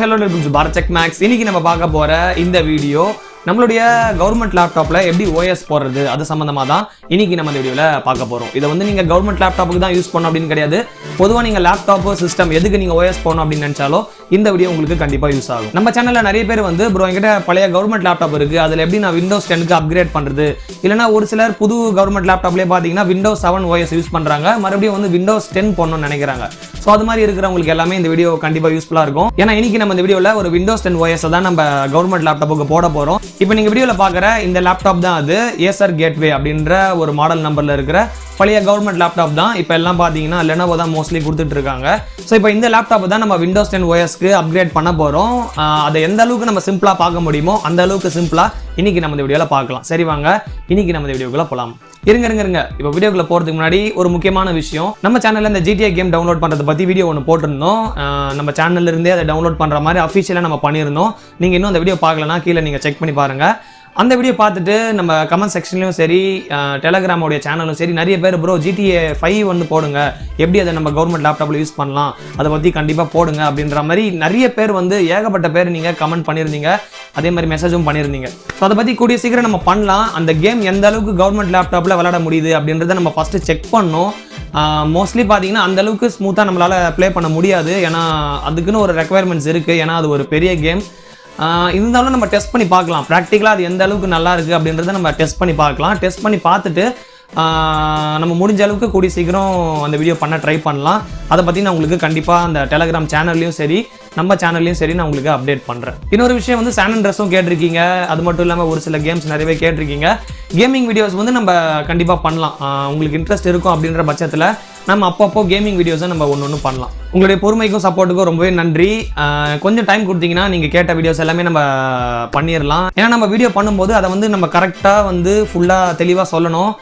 hello welcome to Bharat Max. இன்னைக்கு நம்ம பார்க்க போற இந்த வீடியோ நம்மளுடைய கவர்மெண்ட் லேப்டாப்ல எப்படி OS போடுறது அது சம்பந்தமா தான் இன்னைக்கு நம்ம இந்த வீடியோல பார்க்க போறோம். இத வந்து நீங்க கவர்மெண்ட் லேப்டாப்புக்கு தான் யூஸ் பண்ணணும் அப்படினு கிடையாது. பொதுவா நீங்க லேப்டாப் சிஸ்டம் எதுக்கு நீங்க OS போடணும் அப்படினு நினைச்சாலோ இந்த வீடியோ உங்களுக்கு கண்டிப்பா யூஸ் ஆகும். நம்ம சேனல்ல நிறைய பேர் வந்து ப்ரோ என்கிட்ட பழைய கவர்மெண்ட் லேப்டாப் இருக்கு. அதுல எப்படி நான் Windows 10 க்கு அப்கிரேட் பண்றது? இல்லனா ஒரு சிலர் புது கவர்மெண்ட் லேப்டாப்லயே பாத்தீங்கன்னா Windows 7 OS யூஸ் பண்றாங்க. மறுபடியும் வந்து Windows 10 போடணும்னு நினைக்கிறாங்க. சோ அது மாதிரி இருக்கிறவங்களுக்கு எல்லாமே இந்த வீடியோ கண்டிப்பா யூஸ்ஃபுல்லா இருக்கும். ஏன்னா இன்னைக்கு நம்ம இந்த வீடியோல ஒரு Windows 10 OS தான் நம்ம கவர்மெண்ட் லேப்டாப்புக்கு போட போறோம். இப்போ நீங்க வீடியோல பாக்குற இந்த லேப்டாப் தான் அது Acer Gateway அப்படின்ற ஒரு மாடல் நம்பர்ல இருக்கிற பழைய கவர்மெண்ட் லேப்டாப் தான். இப்போ எல்லாம் பாத்தீங்கன்னா Lenovo தான் மோஸ்ட்லி கொடுத்துட்டு இருக்காங்க. சோ இப்போ இந்த லேப்டாப் தான் நம்ம Windows 10 OS க்கு அப்கிரேட் பண்ண போறோம். அதை எந்த அளவுக்கு நம்ம சிம்பிளா பார்க்க முடியுமோ அந்த அளவுக்கு சிம்பிளா இன்னைக்கு நம்ம இந்த வீடியோல பார்க்கலாம். சரி வாங்க இன்னைக்கு நம்ம இந்த வீடியோக்குள்ள போலாம். இருங்க இப்போ வீடியோக்குள்ள போறதுக்கு முன்னாடி ஒரு முக்கியமான விஷயம், நம்ம சேனல்ல இந்த GTA கேம் டவுன்லோட் பண்றதை பத்தி வீடியோ ஒன்று போட்டிருந்தோம். நம்ம சேனல்ல இருந்தே அதை டவுன்லோட் பண்ற மாதிரி அஃபிஷியலா நம்ம பண்ணியிருந்தோம். நீங்க இன்னும் அந்த வீடியோ பார்க்கலனா கீழே நீங்க செக் பண்ணி பாருங்க. அந்த வீடியோ பார்த்துட்டு நம்ம கமெண்ட் செக்ஷன்லையும் சரி டெலகிராமோடைய சேனலும் சரி நிறைய பேர் ப்ரோ GTA 5 வந்து போடுங்க, எப்படி அதை நம்ம கவர்மெண்ட் லேப்டாப்பில் யூஸ் பண்ணலாம் அதை பற்றி கண்டிப்பாக போடுங்க அப்படின்ற மாதிரி நிறைய பேர் வந்து ஏகப்பட்ட பேர் நீங்கள் கமெண்ட் பண்ணியிருந்தீங்க, அதே மாதிரி மெசேஜும் பண்ணியிருந்தீங்க. ஸோ அதை பற்றி கூடிய சீக்கிரம் நம்ம பண்ணலாம். அந்த கேம் எந்த அளவுக்கு கவர்மெண்ட் லேப்டாப்பில் விளையாட முடியுது அப்படின்றத நம்ம ஃபஸ்ட்டு செக் பண்ணோம். மோஸ்ட்லி பார்த்தீங்கன்னா அந்த அளவுக்கு ஸ்மூத்தாக நம்மளால் ப்ளே பண்ண முடியாது. ஏன்னா அதுக்குன்னு ஒரு ரெக்குவயர்மெண்ட்ஸ் இருக்குது. ஏன்னா அது ஒரு பெரிய கேம். இருந்தாலும் நம்ம டெஸ்ட் பண்ணி பார்க்கலாம். ப்ராக்டிக்கலாக அது எந்த அளவுக்கு நல்லா இருக்குது அப்படின்றத நம்ம டெஸ்ட் பண்ணி பார்க்கலாம். டெஸ்ட் பண்ணி பார்த்துட்டு நம்ம முடிஞ்ச அளவுக்கு கூடிய சீக்கிரம் அந்த வீடியோ பண்ண ட்ரை பண்ணலாம். அதை பற்றி நான் உங்களுக்கு கண்டிப்பாக அந்த டெலகிராம் சேனல்லையும் சரி நம்ம சேனல்லையும் சரி நான் உங்களுக்கு அப்டேட் பண்ணுறேன். இன்னொரு விஷயம் வந்து சான் அண்ட்ரஸும் கேட்டிருக்கீங்க. அது மட்டும் இல்லாமல் ஒரு சில கேம்ஸ் நிறையவே கேட்டிருக்கீங்க. கேமிங் வீடியோஸ் வந்து நம்ம கண்டிப்பாக பண்ணலாம். உங்களுக்கு இன்ட்ரெஸ்ட் இருக்கும் அப்படின்ற பட்சத்தில் நம்ம அப்பப்போ கேமிங் வீடியோஸை நம்ம ஒன்று பண்ணலாம். உங்களுடைய பொறுமைக்கும் சப்போர்ட்டுக்கும் ரொம்பவே நன்றி. கொஞ்சம் டைம் கொடுத்தீங்கன்னா நீங்கள் கேட்ட வீடியோஸ் எல்லாமே நம்ம பண்ணிடலாம். ஏன்னா நம்ம வீடியோ பண்ணும்போது அதை வந்து நம்ம கரெக்டாக வந்து ஃபுல்லாக தெளிவாக சொல்லணும்.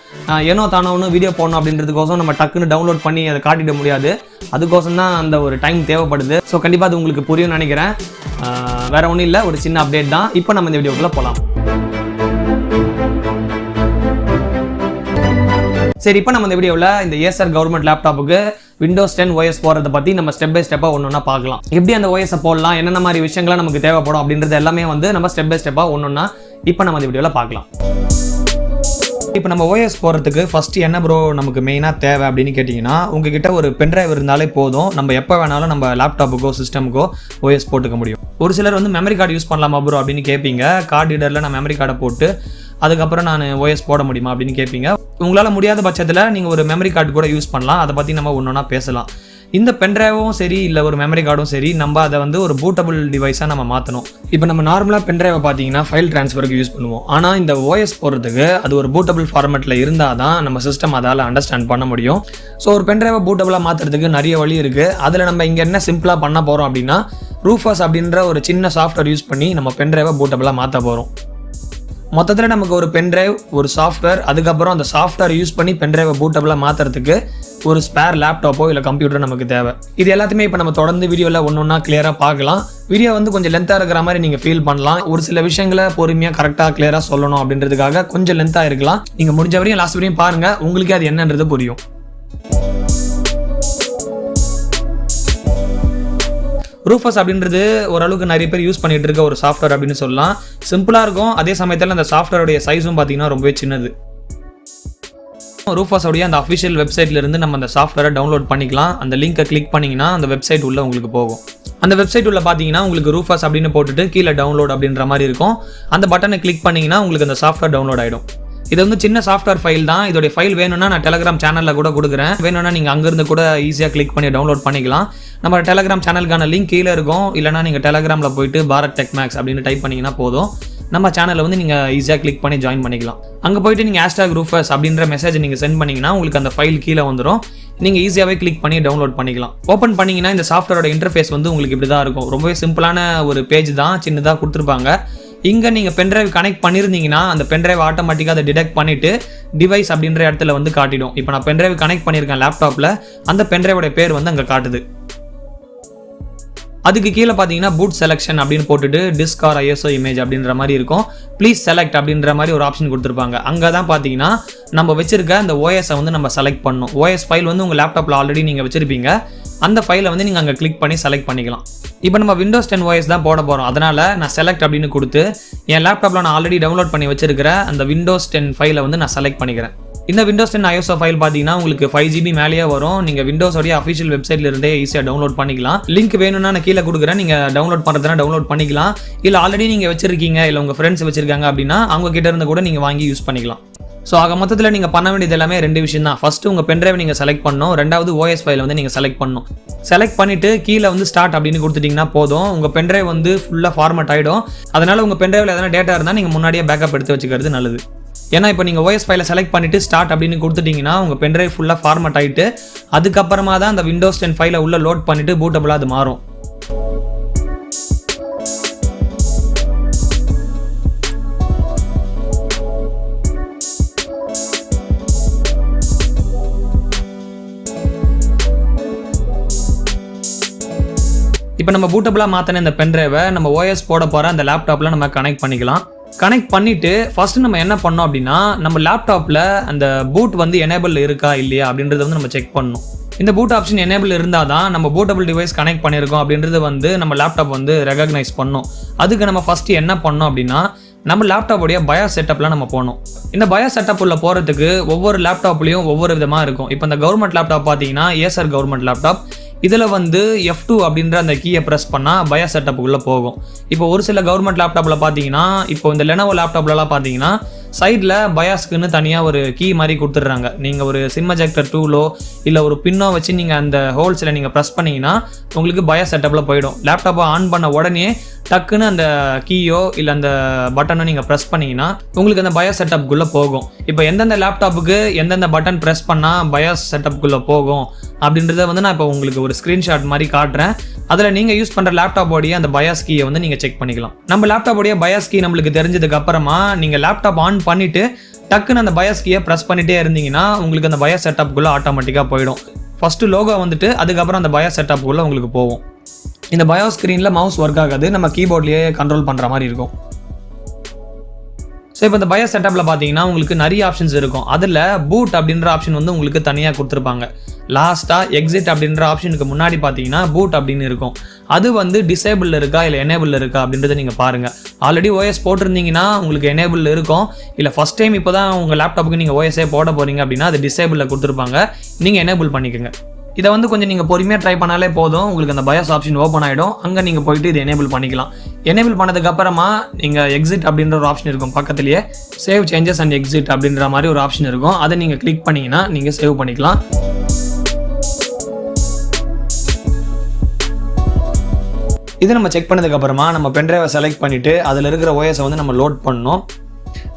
ஏனோ தானோன்னு வீடியோ போடணும் அப்படின்றதுக்கோசம் நம்ம டக்குன்னு டவுன்லோட் பண்ணி அதை காட்டிட முடியாது. அதுக்கோசம் தான் அந்த ஒரு டைம் தேவைப்படுது. ஸோ கண்டிப்பாக அது உங்களுக்கு புரியும்னு நினைக்கிறேன். வேற ஒன்றும் இல்லை, ஒரு சின்ன அப்டேட் தான். இப்போ நம்ம இந்த வீடியோக்குள்ளே போகலாம். சரி, இப்போ நம்ம இந்த வீடியோவில் இந்த Acer கவர்மெண்ட் லேப்டாப்புக்கு Windows 10 OS போகிறத பற்றி நம்ம ஸ்டெப் பை ஸ்டெப்பாக ஒன்று பார்க்கலாம். எப்படி அந்த OS போடலாம், என்னென்ன மாதிரி விஷயங்கள்லாம் நமக்கு தேவைப்படும் அப்படின்றது எல்லாமே வந்து நம்ம ஸ்டெப் பை ஸ்டெப்பாக ஒன்று இப்போ நம்ம இந்த வீடியோவில் பார்க்கலாம். இப்போ நம்ம OS போகிறதுக்கு ஃபஸ்ட்டு என்ன ப்ரோ நமக்கு மெயினாக தேவை அப்படின்னு கேட்டிங்கன்னா, உங்ககிட்ட ஒரு பென்ட்ரைவ் இருந்தாலே போதும். நம்ம எப்போ வேணாலும் நம்ம லேப்டாப்புக்கோ சிஸ்டமுக்கோ OS போட்டுக்க முடியும். ஒரு சிலர் வந்து மெமரி கார்டு யூஸ் பண்ணலாமா ப்ரோ அப்படின்னு கேட்பீங்க. கார்டு ரீடரில் நான் மெமரி கார்டை போட்டு அதுக்கப்புறம் நான் OS போட முடியுமா அப்படின்னு கேட்பீங்க. உங்களால் முடியாத பட்சத்தில் நீங்கள் ஒரு மெமரி கார்டு கூட யூஸ் பண்ணலாம். அதை பற்றி நம்ம ஒன்றா பேசலாம். இந்த பென்ட்ரைவும் சரி இல்லை ஒரு மெமரி கார்டும் சரி நம்ம அதை வந்து ஒரு பூட்டபிள் டிவைஸாக நம்ம மாற்றணும். இப்போ நம்ம நார்மலாக பென்ட்ரைவை பார்த்தீங்கன்னா ஃபைல் ட்ரான்ஸ்ஃபருக்கு யூஸ் பண்ணுவோம். ஆனால் இந்த OS போகிறதுக்கு அது ஒரு பூட்டபிள் ஃபார்மேட்டில் இருந்தால் தான் நம்ம சிஸ்டம் அதால் அண்டர்ஸ்டாண்ட் பண்ண முடியும். ஸோ ஒரு பென்ட்ரைவை பூட்டபிளாக மாற்றுறதுக்கு நிறைய வழி இருக்குது. அதில் நம்ம இங்கே என்ன சிம்பிளாக பண்ண போகிறோம் அப்படின்னா, ரூஃபஸ் அப்படின்ற ஒரு சின்ன சாஃப்ட்வேர் யூஸ் பண்ணி நம்ம பென்ட்ரைவை பூட்டபிளாக மாற்ற போகிறோம். மொத்தத்தில் நமக்கு ஒரு பென்ட்ரைவ், ஒரு சாஃப்ட்வேர், அதுக்கப்புறம் அந்த சாஃப்ட்வேர் யூஸ் பண்ணி பென்ட்ரைவை பூட்டபிளாக மாற்றுறதுக்கு ஒரு ஸ்பேர் லேப்டாப்போ இல்லை கம்ப்யூட்டர் நமக்கு தேவை. இது எல்லாத்தையுமே இப்போ நம்ம தொடர்ந்து வீடியோவில் ஒன்றா கிளியராக பார்க்கலாம். வீடியோ வந்து கொஞ்சம் லென்த்தாக இருக்கிற மாதிரி நீங்கள் ஃபீல் பண்ணலாம். ஒரு சில விஷயங்களை பொறுமையாக கரெக்டாக கிளியராக சொல்லணும் அப்படின்றதுக்காக கொஞ்சம் லென்த்தாக இருக்கலாம். நீங்கள் முடிஞ்ச வரையும் லாஸ்ட் வரையும் பாருங்கள், உங்களுக்கே அது என்னன்றது புரியும். ரூஃபஸ் அப்படின்றது ஓரளவுக்கு நிறைய பேர் யூஸ் பண்ணிட்டு இருக்க ஒரு சாஃப்ட்வேர் அப்படின்னு சொல்லலாம். சிம்பிளாக இருக்கும், அதே சமயத்தில் அந்த சாஃப்ட்வேருடைய சைஸும் பார்த்தீங்கன்னா ரொம்பவே சின்னது. ரூஃபஸோடைய அந்த அஃபிஷியல் வெப்சைட்லேருந்து நம்ம அந்த சாஃப்ட்வேரை டவுன்லோட் பண்ணிக்கலாம். அந்த லிங்கை கிளிக் பண்ணிங்கன்னா அந்த வெப்சைட் உள்ள உங்களுக்கு போகும். அந்த வெப்சைட் உள்ள பார்த்தீங்கன்னா உங்களுக்கு ரூஃபஸ் அப்படின்னு போட்டுட்டு கீழே டவுன்லோட் அப்படின்ற மாதிரி இருக்கும். அந்த பட்டனை கிளிக் பண்ணிங்கன்னா உங்களுக்கு அந்த சாஃப்ட்வேர் டவுன்லோட் ஆகிடும். இது வந்து சின்ன சாஃப்ட்வேர் ஃபைல் தான். இதோடைய ஃபைல் வேணும்னா நான் டெலகிராம் சேனலில் கூட கொடுக்குறேன். வேணும்னா நீங்கள் அங்கேருந்து கூட ஈஸியாக கிளிக் பண்ணி டவுன்லோட் பண்ணிக்கலாம். நம்ம டெலகிராம் சேனலுக்கான லிங்க் கீழே இருக்கும். இல்லைனா நீங்கள் டெலகிராமில் போயிட்டு பாரத் டெக் மேக்ஸ் அப்படின்னு டைப் பண்ணிங்கன்னா போதும். நம்ம சேனலில் வந்து நீங்கள் ஈஸியாக கிளிக் பண்ணி ஜாயின் பண்ணிக்கலாம். அங்கே போயிட்டு நீங்கள் #ரூஃபஸ் அப்படின்ற மெசேஜ் நீங்கள் சென்ட் பண்ணிங்கன்னா உங்களுக்கு அந்த ஃபைல் கீழே வந்துடும். நீங்கள் ஈஸியாகவே கிளிக் பண்ணி டவுன்லோட் பண்ணிக்கலாம். ஓப்பன் பண்ணிங்கன்னா இந்த சாஃப்ட்வேரோட இன்டர்ஃபேஸ் வந்து உங்களுக்கு இப்படி தான் இருக்கும். ரொம்பவே சிம்பிளான ஒரு பேஜ் தான், சின்னதாக கொடுத்துருப்பாங்க. இங்கே நீங்கள் பென்ட்ரைவ் கனெக்ட் பண்ணியிருந்தீங்கன்னா அந்த பென்ட்ரைவ் ஆட்டோமேட்டிக்காக அதை டிடெக்ட் பண்ணிவிட்டு டிவைஸ் அப்படின்ற இடத்துல வந்து காட்டிடும். இப்போ நான் பென்ட்ரைவ் கனெக்ட் பண்ணியிருக்கேன் லேப்டாப்பில், அந்த பென்ட்ரைவோட பேர் வந்து அங்கே காட்டுது. அதுக்கு கீழே பார்த்தீங்கன்னா பூட் செலெக்ஷன் அப்படின்னு போட்டுட்டு டிஸ்க் ஆர் ISO இமேஜ் அப்படின்ற மாதிரி இருக்கும். ப்ளீஸ் செலக்ட் அப்படின்ற மாதிரி ஒரு ஆப்ஷன் கொடுத்துருப்பாங்க. அங்கே தான் பார்த்தீங்கன்னா நம்ம வச்சிருக்க அந்த OS வந்து நம்ம செலக்ட் பண்ணணும். OS ஃபைல் வந்து உங்கள் லேப்டாப்பில் ஆல்ரெடி நீங்கள் வச்சிருப்பீங்க. அந்த ஃபைலை வந்து நீங்கள் அங்கே கிளிக் பண்ணி செலக்ட் பண்ணிக்கலாம். இப்போ நம்ம Windows 10 OS தான் போட போகிறோம். அதனால் நான் செலக்ட் அப்படின்னு கொடுத்து என் லேப்டாப்பில் நான் ஆல்ரெடி டவுன்லோட் பண்ணி வச்சிருக்கிற அந்த Windows 10 ஃபைலை வந்து நான் செலக்ட் பண்ணிக்கிறேன். இந்த Windows 10 ISO ஃபைல் பார்த்தீங்கன்னா உங்களுக்கு 5GB மேலேயே வரும். நீங்கள் விண்டோஸோடைய அஃபிஷியல் வெப்சைட்ல இருந்தே ஈஸியாக டவுன்லோட் பண்ணிக்கலாம். லிங்க் வேணும்னா நான் கீழே கொடுக்குறேன். நீங்கள் டவுன்லோட் பண்ணுறதுனா டவுன்லோட் பண்ணிக்கலாம். இல்லை ஆல்ரெடி நீங்கள் வச்சிருக்கீங்க, இல்லை உங்கள் ஃப்ரெண்ட்ஸ் வச்சிருக்காங்க அப்படின்னா அவங்க கிட்ட இருந்து கூட நீங்கள் வாங்கி யூஸ் பண்ணிக்கலாம். ஸோ ஆக மொத்தத்தில் நீங்கள் பண்ண வேண்டியது எல்லாமே 2 விஷயம் தான். ஃபர்ஸ்ட் உங்கள் பென்ட்ரைவை நீங்கள் செலக்ட் பண்ணணும். ரெண்டாவது OS ஃபைலை வந்து நீங்கள் செலக்ட் பண்ணணும். செலக்ட் பண்ணிட்டு கீழே வந்து ஸ்டார்ட் அப்படின்னு கொடுத்துட்டிங்கன்னா போதும். உங்கள் பென்ட்ரைவ் வந்து ஃபுல்லாக ஃபார்மேட் ஆகிடும். அதனால் உங்கள் பென்ட்ரைவில் எதனா டேட்டா இருந்தால் நீங்கள் முன்னாடியே பேக்கப் எடுத்து வச்சுக்கிறது நல்லது. ஏன்னா இப்போ நீங்கள் OS ஃபைலை செலக்ட் பண்ணிவிட்டு ஸ்டார்ட் அப்படின்னு கொடுத்துட்டிங்கன்னா உங்கள் பென்ட்ரைவ் ஃபுல்லாக ஃபார்மேட் ஆகிட்டு அதுக்கப்புறமா தான் அந்த Windows 10 ஃபைலை உள்ளே லோட் பண்ணிவிட்டு பூட்டபுளாக அது மாறும். இப்போ நம்ம பூட்டபுளாக மாற்றின இந்த பென்ட்ரைவை நம்ம OS போட போகிற அந்த லேப்டாப்பில் நம்ம கனெக்ட் பண்ணிக்கலாம். கனெக்ட் பண்ணிவிட்டு ஃபஸ்ட்டு நம்ம என்ன பண்ணோம் அப்படின்னா நம்ம லேப்டாப்பில் அந்த பூட் வந்து எனேபிள் இருக்கா இல்லையா அப்படின்றத வந்து நம்ம செக் பண்ணணும். இந்த பூட் ஆப்ஷன் எனேபிள் இருந்தால் தான் நம்ம பூட்டபிள் டிவைஸ் கனெக்ட் பண்ணியிருக்கோம் அப்படின்றது வந்து நம்ம லேப்டாப் வந்து ரெகக்னைஸ் பண்ணணும். அதுக்கு நம்ம ஃபஸ்ட்டு என்ன பண்ணோம் அப்படின்னா நம்ம லேப்டாப்போடைய பயாஸ் செட்டப்லாம் நம்ம போகணும். இந்த பயாஸ் செட்டப் உள்ள போகிறதுக்கு ஒவ்வொரு லேப்டாப்லேயும் ஒவ்வொரு விதமாக இருக்கும். இப்போ இந்த கவர்மெண்ட் லேப்டாப் பார்த்தீங்கன்னா ஏசர் கவர்மெண்ட் லேப்டாப், இதில் வந்து F2 அப்படின்ற அந்த கீயை ப்ரெஸ் பண்ணால் பயாஸ் செட்டப்புக்குள்ளே போகும். இப்போ ஒரு சில கவர்மெண்ட் லேப்டாப்பில் பார்த்தீங்கன்னா இப்போ இந்த லெனோவோ லேப்டாப்லலாம் பார்த்தீங்கன்னா சைடில் பயாஸ்க்குன்னு தனியாக ஒரு கீ மாதிரி கொடுத்துட்றாங்க. நீங்கள் ஒரு சிம் எஜெக்டர் டூலோ இல்லை ஒரு பின்னோ வச்சு நீங்கள் அந்த ஹோல்ஸில் நீங்கள் ப்ரெஸ் பண்ணிங்கன்னா உங்களுக்கு பயாஸ் செட்டப்பில் போயிடும். லேப்டாப்பை ஆன் பண்ண உடனே டக்குன்னு அந்த கீயோ இல்லை அந்த பட்டனோ நீங்கள் ப்ரெஸ் பண்ணிங்கன்னா உங்களுக்கு அந்த பயாஸ் செட்டப்புக்குள்ளே போகும். இப்போ எந்தெந்த லேப்டாப்புக்கு எந்தெந்த பட்டன் ப்ரெஸ் பண்ணால் பயாஸ் செட்டப்புக்குள்ளே போகும் அப்படின்றத வந்து நான் இப்போ உங்களுக்கு ஒரு ஸ்க்ரீன்ஷாட் மாதிரி காட்டுறேன். அதில் நீங்கள் யூஸ் பண்ணுற லேப்டாப்போடைய அந்த பயாஸ் கீயை வந்து நீங்கள் செக் பண்ணிக்கலாம். நம்ம லேப்டாப்போடைய பயாஸ் கீ நம்மளுக்கு தெரிஞ்சதுக்கு அப்புறமா நீங்கள் லேப்டாப் ஆன் பண்ணிவிட்டு டக்குன்னு அந்த பயாஸ் கீயை ப்ரெஸ் பண்ணிகிட்டே இருந்தீங்கன்னா உங்களுக்கு அந்த பயாஸ் செட்டப்புக்குள்ளே ஆட்டோமேட்டிக்காக போயிடும். ஃபஸ்ட்டு லோகோ வந்துட்டு அதுக்கப்புறம் அந்த பயாஸ் செட்டப்புக்குள்ளே உங்களுக்கு போகும். இந்த பயாஸ் ஸ்க்ரீனில் மவுஸ் ஒர்க் ஆகாது, நம்ம கீபோர்ட்லேயே கண்ட்ரோல் பண்ணுற மாதிரி இருக்கும். ஸோ இப்போ இந்த பயாஸ் செட்டப்பில் பார்த்தீங்கன்னா உங்களுக்கு நிறைய ஆப்ஷன்ஸ் இருக்கும். அதில் பூட் அப்படின்ற ஆப்ஷன் வந்து உங்களுக்கு தனியாக கொடுத்துருப்பாங்க. லாஸ்ட்டாக எக்ஸிட் அப்படின்ற ஆப்ஷனுக்கு முன்னாடி பார்த்தீங்கன்னா பூட் அப்படின்னு இருக்கும். அது வந்து டிசேபிள் இருக்கா இல்லை எனேபிள் இருக்கா அப்படின்றத நீங்கள் பாருங்கள். ஆல்ரெடி OS போட்டிருந்தீங்கன்னா உங்களுக்கு எனேபிள் இருக்கும். இல்லை ஃபஸ்ட் டைம் இப்போ தான் உங்கள் லேப்டாப்புக்கு நீங்கள் OS போட போகிறீங்க அப்படின்னா அது டிசேபிளில் கொடுத்துருப்பாங்க. நீங்கள் எனேபிள் பண்ணிக்கோங்க. இதை வந்து கொஞ்சம் நீங்கள் பொறுமையாக ட்ரை பண்ணாலே போதும். உங்களுக்கு அந்த பயாஸ் ஆப்ஷன் ஓப்பன் ஆகிடும். அங்கே நீங்கள் போயிட்டு இதை எனேபிள் பண்ணிக்கலாம். எனேபிள் பண்ணதுக்கப்புறமா நீங்கள் எக்ஸிட் அப்படின்ற ஒரு ஆப்ஷன் இருக்கும். பக்கத்துலேயே சேவ் சேஞ்சஸ் அண்ட் எக்ஸிட் அப்படின்ற மாதிரி ஒரு ஆப்ஷன் இருக்கும். அதை நீங்கள் கிளிக் பண்ணிங்கன்னா நீங்கள் சேவ் பண்ணிக்கலாம். இது நம்ம செக் பண்ணதுக்கப்புறமா நம்ம பென்ட்ரைவை செலக்ட் பண்ணிவிட்டு அதில் இருக்கிற OS-ஐ வந்து நம்ம லோட் பண்ணணும்.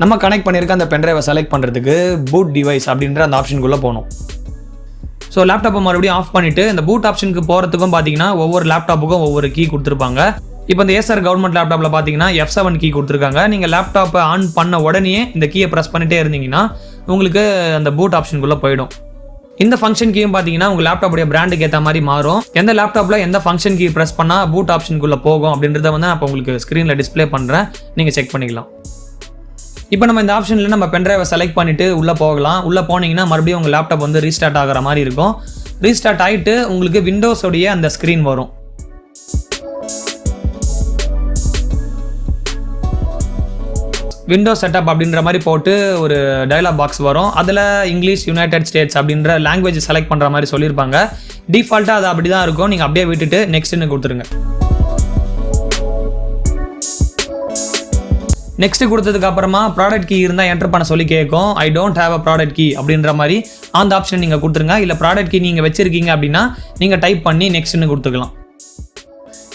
நம்ம கனெக்ட் பண்ணியிருக்க அந்த பென்ட்ரைவை செலக்ட் பண்ணுறதுக்கு பூட் டிவைஸ் அப்படின்ற அந்த ஆப்ஷனுக்குள்ளே போகணும். ஸோ லேப்டாப்பை மறுபடியும் ஆஃப் பண்ணிவிட்டு இந்த பூட் ஆப்ஷனுக்கு போகிறதுக்கும் பார்த்தீங்கன்னா ஒவ்வொரு லேப்டாப்புக்கும் ஒவ்வொரு கீ கொடுத்துருப்பாங்க. இப்போ இந்த ஏசர் கவர்மெண்ட் லேப்டாப்பில் பார்த்தீங்கன்னா F7 கீ கொடுத்துருக்காங்க. நீங்கள் லேப்டாப்பை ஆன் பண்ண உடனே இந்த கீயை ப்ரெஸ் பண்ணிட்டே இருந்தீங்கன்னா உங்களுக்கு அந்த பூட் ஆப்ஷனுக்குள்ளே போயிடும். இந்த ஃபங்க்ஷன் கீயும் பார்த்தீங்கன்னா உங்கள் லேப்டாப்புடைய பிராண்டுக்கு ஏற்ற மாதிரி மாறும். எந்த லேப்டாப்பில் எந்த ஃபங்க்ஷன் கீ ப்ரெஸ் பண்ணால் பூட் ஆப்ஷனுக்குள்ளே போகும் அப்படின்றத வந்து நான் இப்போ உங்களுக்கு ஸ்க்ரீனில் டிஸ்பிளே பண்ணுறேன். நீங்கள் செக் பண்ணிக்கலாம். இப்போ நம்ம இந்த ஆப்ஷனில் நம்ம பென்ட்ரைவை செலக்ட் பண்ணிவிட்டு உள்ளே போகலாம். உள்ளே போனீங்கன்னா மறுபடியும் உங்கள் லேப்டாப் வந்து ரீஸ்டார்ட் ஆகிற மாதிரி இருக்கும். ரீஸ்டார்ட் ஆகிட்டு உங்களுக்கு விண்டோஸோடைய அந்த ஸ்க்ரீன் வரும். விண்டோஸ் செட்டப் அப்படின்ற மாதிரி போட்டு ஒரு டயலாக் பாக்ஸ் வரும். அதில் இங்கிலீஷ், யுனைடெட் ஸ்டேட்ஸ் அப்படின்ற லாங்குவேஜ் செலக்ட் பண்ணுற மாதிரி சொல்லியிருப்பாங்க. டிஃபால்ட்டாக அது அப்படி தான் இருக்கும். நீங்கள் அப்படியே விட்டுட்டு நெக்ஸ்ட்னு கொடுத்துருங்க. நெக்ஸ்ட் கொடுத்ததுக்கு அப்புறமா ப்ராடக்ட் கீ இருந்தால் என்டர் பண்ண சொல்லி கேட்கும். I don't have a product key அப்படின்ற மாதிரி அந்த ஆப்ஷன் நீங்கள் கொடுத்துருங்க. இல்லை ப்ராடக்ட் கீ நீங்கள் வச்சிருக்கீங்க அப்படின்னா நீங்கள் டைப் பண்ணி நெக்ஸ்ட்னு கொடுத்துக்கலாம்.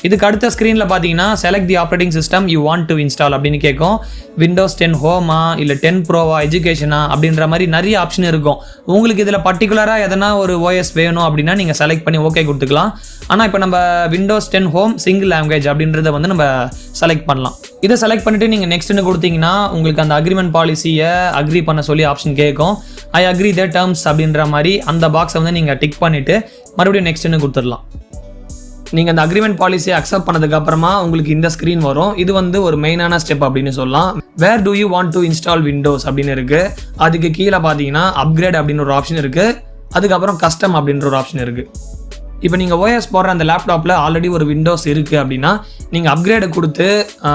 இதுக்கு அடுத்த ஸ்க்ரீனில் பார்த்தீங்கன்னா select the operating system you want to install அப்படின்னு கேட்கும். விண்டோஸ் 10 ஹோமா இல்லை 10 ப்ரோவா எஜுகேஷனா அப்படின்ற மாதிரி நிறைய ஆப்ஷன் இருக்கும். உங்களுக்கு இதில் பர்டிகுலராக எதனா ஒரு OS வேணும் அப்படின்னா நீங்கள் செலக்ட் பண்ணி ஓகே கொடுத்துக்கலாம். ஆனால் இப்போ நம்ம விண்டோஸ் 10 ஹோம் சிங்கிள் லாங்குவேஜ் அப்படின்றத வந்து நம்ம செலக்ட் பண்ணலாம். இதை செலக்ட் பண்ணிவிட்டு நீங்கள் நெக்ஸ்ட்னு கொடுத்தீங்கன்னா உங்களுக்கு அந்த அக்ரிமெண்ட் பாலிசியை அக்ரி பண்ண சொல்லி ஆப்ஷன் கேட்கும். ஐ அக்ரி த டேர்ம்ஸ் அப்படின்ற மாதிரி அந்த பாக்ஸை வந்து நீங்கள் டிக் பண்ணிவிட்டு மறுபடியும் நெக்ஸ்ட்னு கொடுத்துடலாம். நீங்கள் அந்த அக்ரிமெண்ட் பாலிசியை அக்செப்ட் பண்ணதுக்கு அப்புறமா உங்களுக்கு இந்த ஸ்க்ரீன் வரும். இது வந்து ஒரு மெயினான ஸ்டெப் அப்படின்னு சொல்லலாம். Where do you want to install Windows அப்படின்னு இருக்குது. அதுக்கு கீழே பார்த்தீங்கன்னா அப்கிரேட் அப்படின்னு ஒரு ஆப்ஷன் இருக்குது. அதுக்கப்புறம் கஸ்டம் அப்படின்ற ஒரு ஆப்ஷன் இருக்குது. இப்போ நீங்கள் ஓஎஸ் போடுற அந்த லேப்டாப்பில் ஆல்ரெடி ஒரு விண்டோஸ் இருக்குது அப்படின்னா நீங்கள் அப்கிரேடு கொடுத்து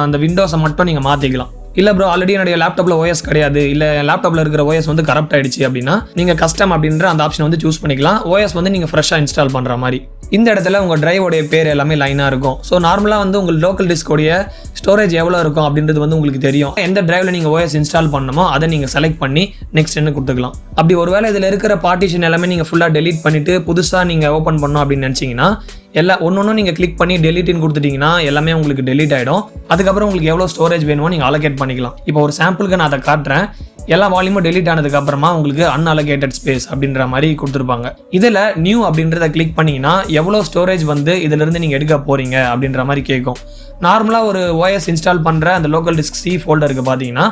அந்த விண்டோஸை மட்டும் நீங்கள் மாற்றிக்கலாம். இல்லை ப்ரோ ஆல்ரெடி என்னுடைய லேப்டாப்பில் ஓஎஸ் கிடையாது, இல்லை லேப்டாப்பில் இருக்கிற ஓஎஸ் வந்து கரப்ட் ஆயிடுச்சு அப்படின்னா நீங்கள் கஸ்டம் அப்படின்ற அந்த ஆப்ஷன் வந்து சூஸ் பண்ணிக்கலாம். ஓஎஸ் வந்து நீங்கள் ஃப்ரெஷ்ஷாக இன்ஸ்டால் பண்ணுற மாதிரி. இந்த இடத்துல உங்கள் டிரைவோடைய பேர் எல்லாமே லைனாக இருக்கும். ஸோ நார்மலாக வந்து உங்கள் லோக்கல் டிஸ்கோடைய ஸ்டோரேஜ் எவ்வளோ இருக்கும் அப்படின்றது வந்து உங்களுக்கு தெரியும். எந்த டிரைவில் நீங்கள் ஓஎஸ் இன்ஸ்டால் பண்ணணுமோ அதை நீங்கள் செலக்ட் பண்ணி நெக்ஸ்ட்னு கொடுத்துக்கலாம். அப்படி ஒருவேளை இதில் இருக்கிற பார்ட்டிஷன் எல்லாமே நீங்கள் ஃபுல்லாக டெலீட் பண்ணிவிட்டு புதுசாக நீங்கள் ஓப்பன் பண்ணணும் அப்படின்னு நினச்சிங்கன்னா ஒன்றும் நீங்கள் கிளிக் பண்ணி டெலிட்னு கொடுத்துட்டிங்கன்னா எல்லாமே உங்களுக்கு டெலீட் ஆகிடும். அதுக்கப்புறம் உங்களுக்கு எவ்வளோ ஸ்டோரேஜ் வேணுமோ நீங்கள் அலோகேட் பண்ணிக்கலாம். இப்போ ஒரு சாம்பிளுக்கு நான் அதை காட்டுறேன். எல்லா வால்யூமும் டெலிட் ஆனதுக்கு அப்புறமா உங்களுக்கு அன்அலோகேட்டட் ஸ்பேஸ் அப்படின்ற மாதிரி கொடுத்துருப்பாங்க. இதில் நியூ அப்படின்றத கிளிக் பண்ணிங்கன்னா எவ்வளோ ஸ்டோரேஜ் வந்து இதிலிருந்து நீங்கள் எடுக்க போகிறீங்க அப்படின்ற மாதிரி கேட்கும். நார்மலாக ஒரு ஓஎஸ் இன்ஸ்டால் பண்ணுற அந்த லோக்கல் டிஸ்க் சி ஃபோல்டருக்கு பார்த்தீங்கன்னா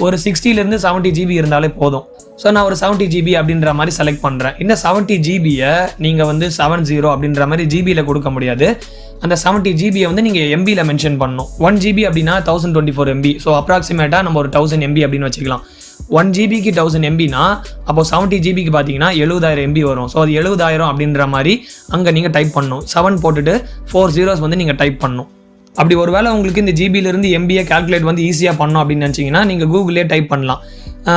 ஒரு 60லேருந்து 70 GB இருந்தாலே போதும். ஸோ நான் ஒரு 70 GB அப்படின்ற மாதிரி செலக்ட் பண்ணுறேன். இந்த 70 GBயை நீங்கள் வந்து 70 அப்படின்ற மாதிரி ஜிபியில் கொடுக்க முடியாது. அந்த 70 GBயை வந்து நீங்கள் MBயில் மென்ஷன் பண்ணணும். 1 GB அப்படின்னா 1024 MB. ஸோ அப்ராக்சிமேட்டாக நம்ம ஒரு 1000 MB அப்படின்னு வச்சுக்கலாம். 1 GBக்கு 1000 MBனா அப்போ 70 GBக்கு பார்த்தீங்கன்னா 70000 MB வரும். ஸோ அது 70000 அப்படின்ற மாதிரி அங்கே நீங்கள் டைப் பண்ணணும். 7 போட்டுட்டு 4 zeros வந்து நீங்கள் டைப் பண்ணணும். அப்படி ஒரு வேளை உங்களுக்கு இந்த ஜிபியிலிருந்து MBயை கால்குலேட் வந்து ஈஸியாக பண்ணணும் அப்படின்னு நினச்சிங்கன்னா நீங்கள் கூகுளே டைப் பண்ணலாம்.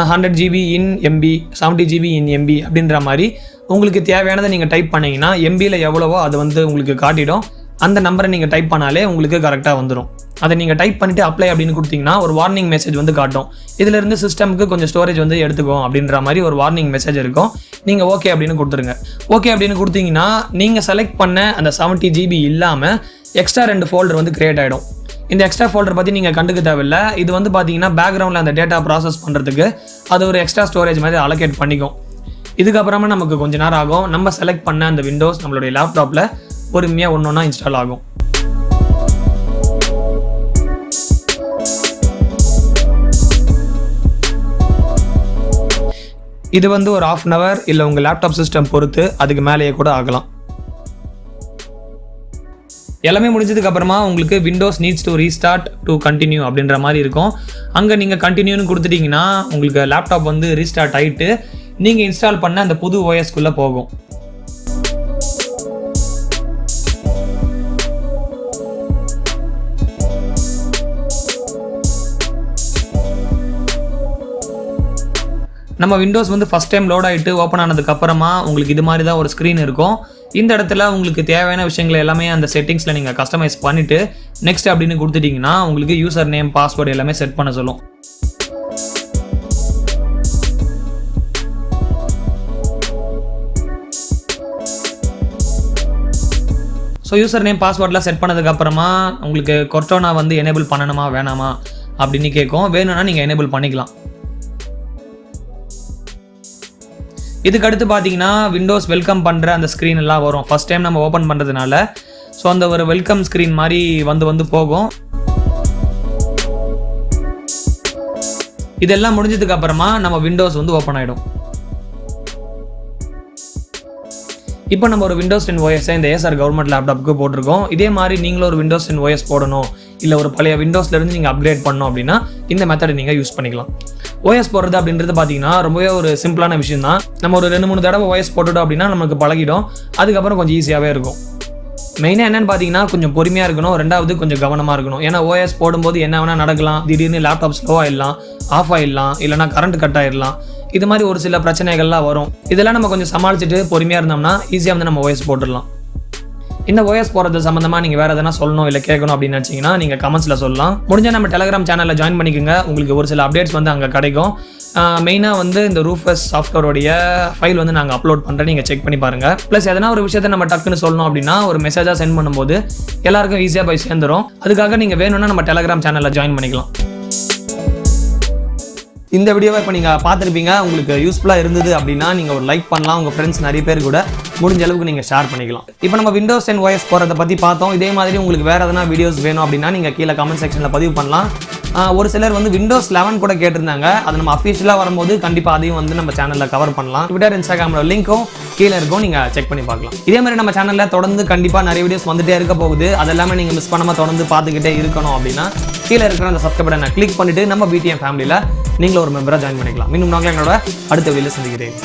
100 GB இன் MB, 70 GB இன் MB அப்படின்ற மாதிரி உங்களுக்கு தேவையானதை நீங்கள் டைப் பண்ணிங்கன்னா MBயில் எவ்வளவோ அது வந்து உங்களுக்கு காட்டிடும். அந்த நம்பரை நீங்கள் டைப் பண்ணாலே உங்களுக்கு கரெக்டாக வந்துடும். அதை நீங்கள் டைப் பண்ணிவிட்டு அப்ளை அப்படின்னு கொடுத்தீங்கன்னா ஒரு வார்னிங் மெசேஜ் வந்து காட்டும். இதிலிருந்து சிஸ்டமுக்கு கொஞ்சம் ஸ்டோரேஜ் வந்து எடுத்துக்கும் அப்படின்ற மாதிரி ஒரு வார்னிங் மெசேஜ் இருக்கும். நீங்கள் ஓகே அப்படின்னு கொடுத்துருங்க. ஓகே அப்படின்னு கொடுத்தீங்கன்னா நீங்கள் செலக்ட் பண்ண அந்த 70 GB இல்லாமல் எக்ஸ்ட்ரா 2 ஃபோல்டர் வந்து கிரியேட் ஆகிடும். இந்த எக்ஸ்ட்ரா ஃபோல்டர் பற்றி நீங்கள் கண்டுக்க தேவையில்லை. இது வந்து பார்த்தீங்கன்னா பேக்ரவுண்டில் அந்த டேட்டா ப்ராசஸ் பண்ணுறதுக்கு அது ஒரு எக்ஸ்ட்ரா ஸ்டோரேஜ் மாதிரி அலோகேட் பண்ணிக்கும். இதுக்கப்புறமா நமக்கு கொஞ்ச நேரம் ஆகும். நம்ம செலக்ட் பண்ண அந்த விண்டோஸ் நம்மளுடைய லேப்டாப்பில் பொறுமையாக ஒன்றா இன்ஸ்டால் ஆகும். இது வந்து ஒரு 1/2 hour இல்லை உங்கள் லேப்டாப் சிஸ்டம் பொறுத்து அதுக்கு மேலேயே கூட ஆகலாம். எல்லாமே முடிஞ்சதுக்கு அப்புறமா உங்களுக்கு Windows needs to restart to continue அப்படின்ற மாதிரி இருக்கும். அங்கே நீங்கள் கண்டினியூன்னு கொடுத்துட்டிங்கன்னா உங்களுக்கு லேப்டாப் வந்து ரீஸ்டார்ட் ஆகிட்டு நீங்கள் இன்ஸ்டால் பண்ண அந்த புது ஓஎஸ்குள்ளே போகும். நம்ம விண்டோஸ் வந்து ஃபஸ்ட் டைம் லோட் ஆகிட்டு ஓப்பன் ஆனதுக்கப்புறமா உங்களுக்கு இது மாதிரி தான் ஒரு ஸ்க்ரீன் இருக்கும். இந்த இடத்துல உங்களுக்கு தேவையான விஷயங்களை எல்லாமே அந்த செட்டிங்ஸில் நீங்கள் கஸ்டமைஸ் பண்ணிவிட்டு நெக்ஸ்ட் அப்படின்னு கொடுத்துட்டிங்கன்னா உங்களுக்கு யூசர் நேம் பாஸ்வேர்டு எல்லாமே செட் பண்ண சொல்லும். ஸோ யூசர் நேம் பாஸ்வேர்டெலாம் செட் பண்ணதுக்கப்புறமா உங்களுக்கு கொர்டோனா வந்து எனேபிள் பண்ணணுமா வேணாமா அப்படின்னு கேட்கும். வேணும்னா நீங்கள் எனேபிள் பண்ணிக்கலாம். இதுக்கு அடுத்து பார்த்தீங்கன்னா விண்டோஸ் வெல்கம் பண்ணுற அந்த ஸ்க்ரீன் எல்லாம் வரும். ஃபஸ்ட் டைம் நம்ம ஓப்பன் பண்ணுறதுனால ஸோ அந்த ஒரு வெல்கம் ஸ்க்ரீன் மாதிரி வந்து போகும். இதெல்லாம் முடிஞ்சதுக்கு அப்புறமா நம்ம விண்டோஸ் வந்து ஓப்பன் ஆகிடும். இப்போ நம்ம ஒரு விண்டோஸ் 10 OS இந்த ஏசர் கவர்மெண்ட் லேப்டாப்புக்கு போட்டிருக்கோம். இதே மாதிரி நீங்களும் ஒரு விண்டோஸ் 10 OS போடணும் இல்லை ஒரு பழைய விண்டோஸ்லேருந்து நீங்கள் அப்கிரேட் பண்ணணும் அப்படின்னா இந்த மெத்தடை நீங்கள் யூஸ் பண்ணிக்கலாம். ஓஎஸ் போடுறது அப்படின்றது பார்த்தீங்கன்னா ரொம்பவே ஒரு சிம்பிளான விஷயம் தான். நம்ம ஒரு 2-3 தடவை ஓஎஸ் போட்டுட்டோம் அப்படின்னா நமக்கு பழகிடும். அதுக்கப்புறம் கொஞ்சம் ஈஸியாகவே இருக்கும். மெயினாக என்னென்னு பார்த்தீங்கன்னா கொஞ்சம் பொறுமையாக இருக்கணும். ரெண்டாவது கொஞ்சம் கவனமாக இருக்கணும். ஏன்னா ஓஎஸ் போடும்போது என்ன வேணால் நடக்கலாம். திடீர்னு லேப்டாப் ஸ்லோ ஆகிடலாம், ஆஃப் ஆகிடலாம், இல்லைனா கரண்ட் கட் ஆகிடலாம். இது மாதிரி ஒரு சில பிரச்சனைகள்லாம் வரும். இதெல்லாம் நம்ம கொஞ்சம் சமாளிச்சுட்டு பொறுமையாக இருந்தோம்னா ஈஸியாக வந்து நம்ம ஓஎஸ் போட்டுடலாம். இந்த ஓஎஸ் போகிறது சம்மந்தமாக நீங்கள் வேறு எதனா சொல்லணும் இல்லை கேட்கணும் அப்படின்னு நினச்சிங்கன்னா நீங்கள் கமெண்ட்ஸில் சொல்லலாம். முடிஞ்சால் நம்ம டெலகிராம் சேனலில் ஜாயின் பண்ணிக்கோங்க. உங்களுக்கு ஒரு சில அப்டேட்ஸ் வந்து அங்கே கிடைக்கும். மெயினாக வந்து இந்த ரூஃபஸ் சாஃப்ட்வேரோடைய ஃபைல் வந்து நாங்கள் அப்லோட் பண்ணுறேன். நீங்கள் செக் பண்ணி பாருங்கள். ப்ளஸ் எதனா ஒரு விஷயத்தை நம்ம டக்குன்னு சொல்லணும் அப்படின்னா ஒரு மெசேஜாக சென்ட் பண்ணும்போது எல்லாருக்கும் ஈஸியாக போய் சேர்ந்துடும். அதுக்காக நீங்கள் வேணும்னா நம்ம டெலகிராம் சேனலில் ஜாயின் பண்ணிக்கலாம். இந்த வீடியோவை இப்போ நீங்கள் பார்த்துருப்பீங்க. உங்களுக்கு யூஸ்ஃபுல்லாக இருந்தது அப்படின்னா நீங்கள் ஒரு லைக் பண்ணலாம். உங்கள் ஃப்ரெண்ட்ஸ் நிறைய பேர் கூட முடிஞ்ச அளவுக்கு நீங்கள் ஷேர் பண்ணிக்கலாம். இப்போ நம்ம விண்டோஸ் 10 OS போகிறத பற்றி பார்த்தோம். இதே மாதிரி உங்களுக்கு வேறு எதனா வீடியோஸ் வேணும் அப்படின்னா நீங்கள் கீழே கமெண்ட் செக்ஷனில் பதிவு பண்ணலாம். ஒரு சிலர் வந்து விண்டோஸ் 11 கூட கேட்டிருந்தாங்க. அது நம்ம அஃபிஷியலாக வரும்போது கண்டிப்பாக அதையும் வந்து நம்ம சேனலில் கவர் பண்ணலாம். ட்விட்டர், இன்ஸ்டாகிராமோட லிங்க்கும் கீழே இருக்கும். நீங்கள் செக் பண்ணி பார்க்கலாம். இதே மாதிரி நம்ம சேனலில் தொடர்ந்து கண்டிப்பாக நிறைய வீடியோஸ் வந்துட்டே இருக்க போகுது. அதெல்லாமே நீங்கள் மிஸ் பண்ணாமல் தொடர்ந்து பார்த்துக்கிட்டே இருக்கணும் அப்படின்னா கீழே இருக்கிற அந்த சப்ஸ்கிரைப் பட்டனை கிளிக் பண்ணிவிட்டு நம்ம BTM ஃபேமிலியில் நீங்களும் ஒரு மெம்பராக ஜாயின் பண்ணிக்கலாம். இன்னும் நாங்கள் எங்களோட அடுத்த வீடியோவில் சந்திக்கிறேன்.